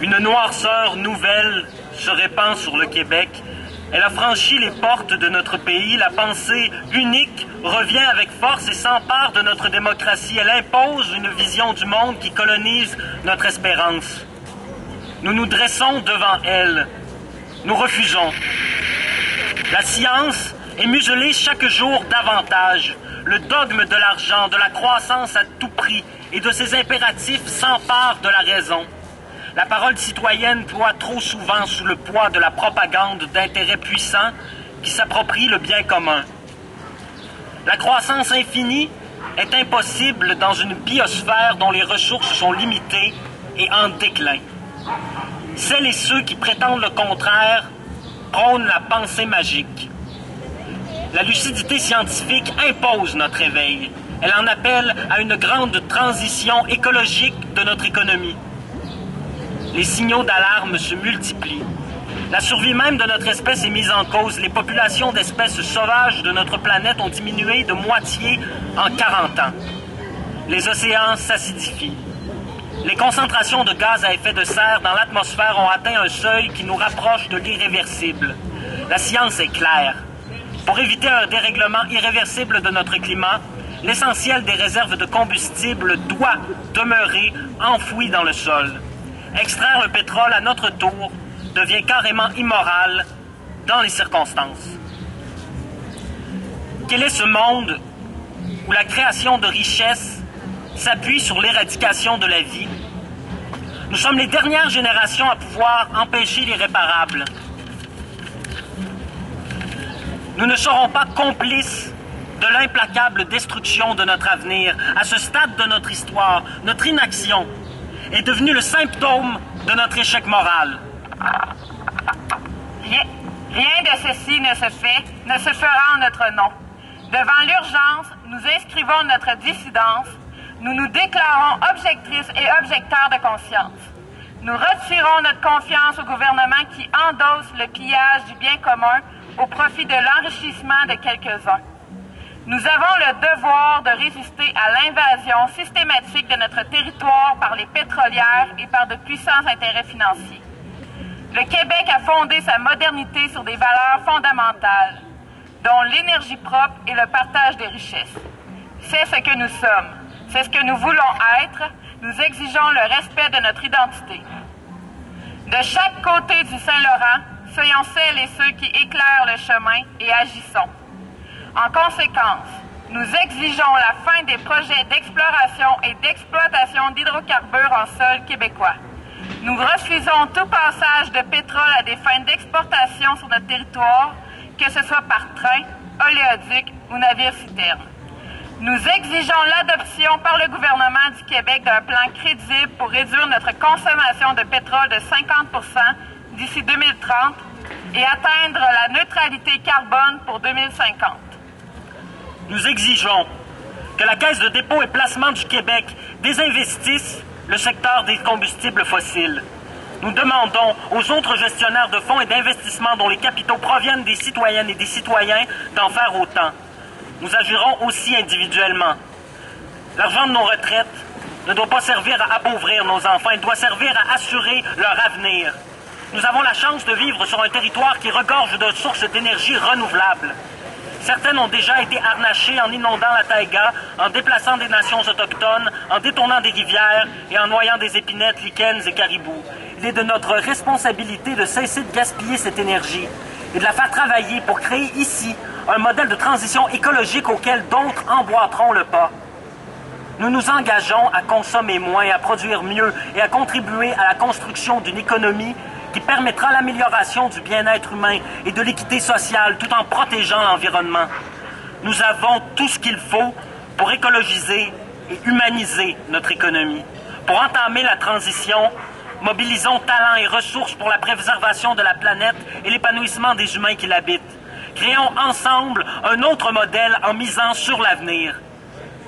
Une noirceur nouvelle se répand sur le Québec. Elle a franchi les portes de notre pays. La pensée unique revient avec force et s'empare de notre démocratie. Elle impose une vision du monde qui colonise notre espérance. Nous nous dressons devant elle. Nous refusons. La science est muselée chaque jour davantage. Le dogme de l'argent, de la croissance à tout prix et de ses impératifs s'empare de la raison. La parole citoyenne ploie trop souvent sous le poids de la propagande d'intérêts puissants qui s'approprient le bien commun. La croissance infinie est impossible dans une biosphère dont les ressources sont limitées et en déclin. Celles et ceux qui prétendent le contraire prônent la pensée magique. La lucidité scientifique impose notre éveil. Elle en appelle à une grande transition écologique de notre économie. Les signaux d'alarme se multiplient. La survie même de notre espèce est mise en cause. Les populations d'espèces sauvages de notre planète ont diminué de moitié en 40 ans. Les océans s'acidifient. Les concentrations de gaz à effet de serre dans l'atmosphère ont atteint un seuil qui nous rapproche de l'irréversible. La science est claire. Pour éviter un dérèglement irréversible de notre climat, l'essentiel des réserves de combustible doit demeurer enfoui dans le sol. Extraire le pétrole à notre tour devient carrément immoral dans les circonstances. Quel est ce monde où la création de richesses s'appuie sur l'éradication de la vie? Nous sommes les dernières générations à pouvoir empêcher l'irréparable. Nous ne serons pas complices de l'implacable destruction de notre avenir. À ce stade de notre histoire, notre inaction est devenu le symptôme de notre échec moral. Rien de ceci ne se fera en notre nom. Devant l'urgence, nous inscrivons notre dissidence. Nous nous déclarons objectrices et objecteurs de conscience. Nous retirons notre confiance au gouvernement qui endosse le pillage du bien commun au profit de l'enrichissement de quelques-uns. Nous avons le devoir de résister à l'invasion systématique de notre territoire par les pétrolières et par de puissants intérêts financiers. Le Québec a fondé sa modernité sur des valeurs fondamentales, dont l'énergie propre et le partage des richesses. C'est ce que nous sommes, c'est ce que nous voulons être. Nous exigeons le respect de notre identité. De chaque côté du Saint-Laurent, soyons celles et ceux qui éclairent le chemin et agissons. En conséquence, nous exigeons la fin des projets d'exploration et d'exploitation d'hydrocarbures en sol québécois. Nous refusons tout passage de pétrole à des fins d'exportation sur notre territoire, que ce soit par train, oléoduc ou navire-citerne. Nous exigeons l'adoption par le gouvernement du Québec d'un plan crédible pour réduire notre consommation de pétrole de 50 % d'ici 2030 et atteindre la neutralité carbone pour 2050. Nous exigeons que la Caisse de dépôt et placement du Québec désinvestisse le secteur des combustibles fossiles. Nous demandons aux autres gestionnaires de fonds et d'investissements dont les capitaux proviennent des citoyennes et des citoyens d'en faire autant. Nous agirons aussi individuellement. L'argent de nos retraites ne doit pas servir à appauvrir nos enfants, il doit servir à assurer leur avenir. Nous avons la chance de vivre sur un territoire qui regorge de sources d'énergie renouvelables. Certaines ont déjà été harnachées en inondant la taïga, en déplaçant des nations autochtones, en détournant des rivières et en noyant des épinettes, lichens et caribous. Il est de notre responsabilité de cesser de gaspiller cette énergie et de la faire travailler pour créer ici un modèle de transition écologique auquel d'autres emboîteront le pas. Nous nous engageons à consommer moins, à produire mieux et à contribuer à la construction d'une économie qui permettra l'amélioration du bien-être humain et de l'équité sociale tout en protégeant l'environnement. Nous avons tout ce qu'il faut pour écologiser et humaniser notre économie. Pour entamer la transition, mobilisons talents et ressources pour la préservation de la planète et l'épanouissement des humains qui l'habitent. Créons ensemble un autre modèle en misant sur l'avenir.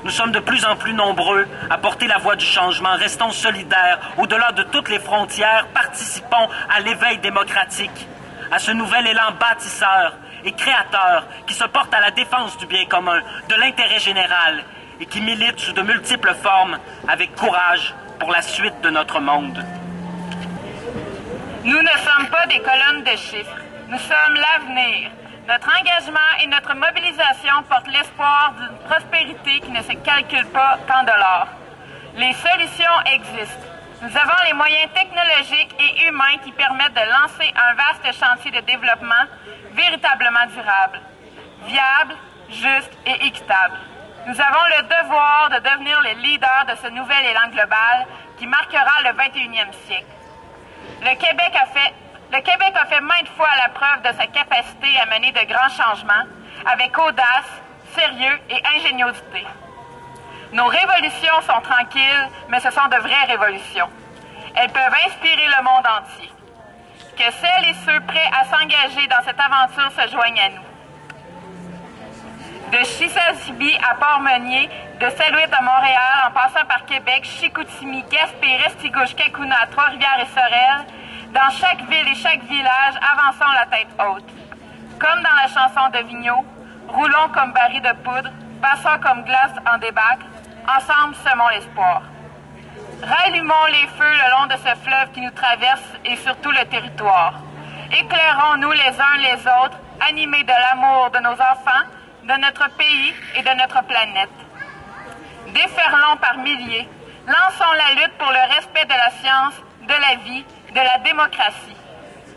Nous sommes de plus en plus nombreux à porter la voix du changement. Restons solidaires. Au-delà de toutes les frontières, participons à l'éveil démocratique, à ce nouvel élan bâtisseur et créateur qui se porte à la défense du bien commun, de l'intérêt général et qui milite sous de multiples formes avec courage pour la suite de notre monde. Nous ne sommes pas des colonnes de chiffres. Nous sommes l'avenir. Notre engagement et notre mobilisation portent l'espoir d'une prospérité qui ne se calcule pas qu'en dollars. Les solutions existent. Nous avons les moyens technologiques et humains qui permettent de lancer un vaste chantier de développement véritablement durable, viable, juste et équitable. Nous avons le devoir de devenir les leaders de ce nouvel élan global qui marquera le 21e siècle. Le Québec a fait maintes fois la preuve de sa capacité à mener de grands changements avec audace, sérieux et ingéniosité. Nos révolutions sont tranquilles, mais ce sont de vraies révolutions. Elles peuvent inspirer le monde entier. Que celles et ceux prêts à s'engager dans cette aventure se joignent à nous. De Chisasibi à Port-Meunier, de Saint-Louis à Montréal, en passant par Québec, Chicoutimi, Gaspé, Restigouche, Cacouna, Trois-Rivières et Sorel, dans chaque ville et chaque village, avançons la tête haute. Comme dans la chanson de Vigneault, roulons comme barils de poudre, passons comme glace en débâcle, ensemble semons l'espoir. Rallumons les feux le long de ce fleuve qui nous traverse et surtout le territoire. Éclairons-nous les uns les autres, animés de l'amour de nos enfants, de notre pays et de notre planète. Déferlons par milliers, lançons la lutte pour le respect de la science, de la vie, de la démocratie.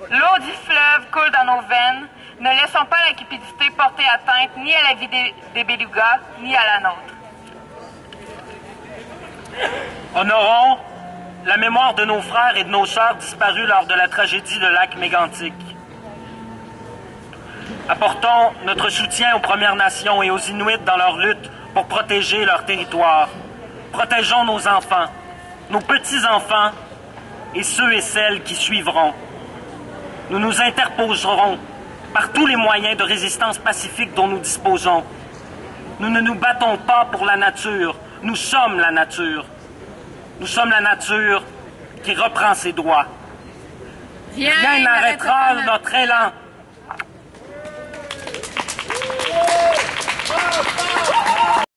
L'eau du fleuve coule dans nos veines, ne laissons pas la cupidité porter atteinte ni à la vie des Bélugas, ni à la nôtre. Honorons la mémoire de nos frères et de nos sœurs disparus lors de la tragédie de Lac Mégantic. Apportons notre soutien aux Premières Nations et aux Inuits dans leur lutte pour protéger leur territoire. Protégeons nos enfants, nos petits-enfants et ceux et celles qui suivront. Nous nous interposerons par tous les moyens de résistance pacifique dont nous disposons. Nous ne nous battons pas pour la nature, nous sommes la nature. Nous sommes la nature qui reprend ses droits. Rien n'arrêtera notre élan.